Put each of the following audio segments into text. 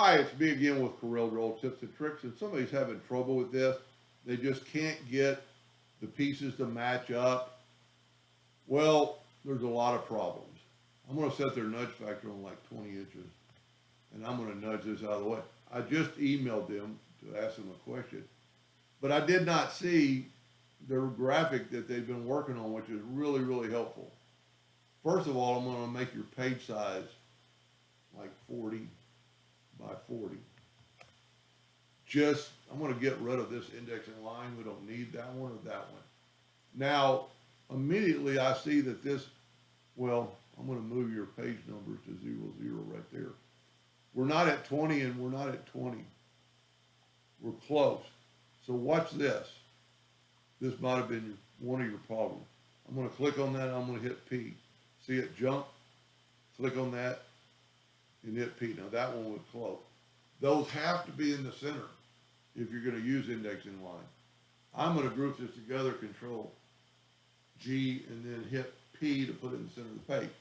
Hi, it's me again with Corel Roll Tips and Tricks, and somebody's having trouble with this. They just can't get the pieces to match up. Well, there's a lot of problems. I'm going to set their nudge factor on like 20 inches, and I'm going to nudge this out of the way. I just emailed them to ask them a question, but I did not see their graphic that they've been working on, which is really, really helpful. First of all, I'm going to make your page size like 40 by 40. I'm going to get rid of this indexing line. We don't need that one or that one. Now, immediately I see that I'm going to move your page numbers to 00 right there. We're not at 20 and we're not at 20. We're close. So watch this. This might have been one of your problems. I'm going to click on that and I'm going to hit P. See it jump? Click on that and hit P. Now that one was close. Those have to be in the center if you're going to use indexing line. I'm going to group this together, Control G, and then hit P to put it in the center of the page.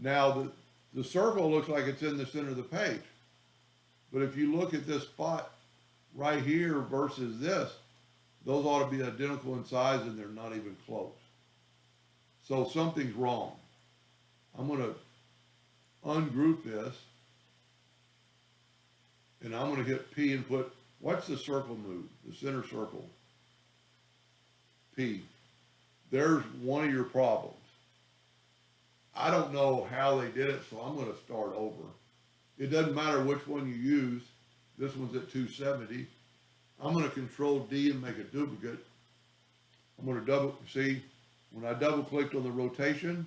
Now the circle looks like it's in the center of the page, but if you look at this spot right here versus this, those ought to be identical in size and they're not even close. So something's wrong. I'm going to ungroup this, and I'm going to hit P and watch the circle move, the center circle, P. There's one of your problems. I don't know how they did it, so I'm going to start over. It doesn't matter which one you use. This one's at 270. I'm going to Control D and make a duplicate. I'm going to see, when I double clicked on the rotation,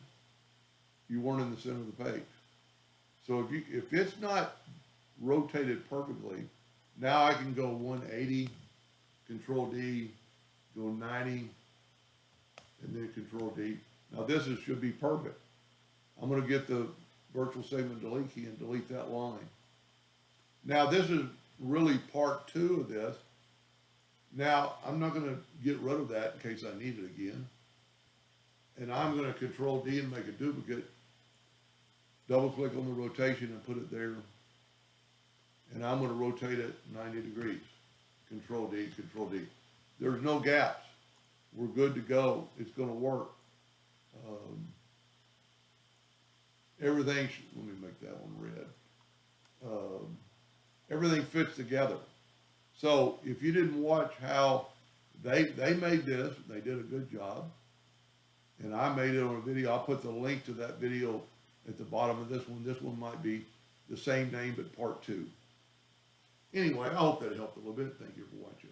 you weren't in the center of the page. So if it's not rotated perfectly, now I can go 180, Control D, go 90, and then Control D. Now this should be perfect. I'm going to get the virtual segment delete key and delete that line. Now this is really part 2 of this. Now I'm not going to get rid of that in case I need it again. And I'm going to Control D and make a duplicate. Double click on the rotation and put it there. And I'm going to rotate it 90 degrees. Control D, Control D. There's no gaps. We're good to go. It's going to work. Everything, let me make that one red. Everything fits together. So if you didn't watch how they made this, they did a good job. And I made it on a video. I'll put the link to that video at the bottom of this one. This one might be the same name, but part 2. Anyway, I hope that helped a little bit. Thank you for watching.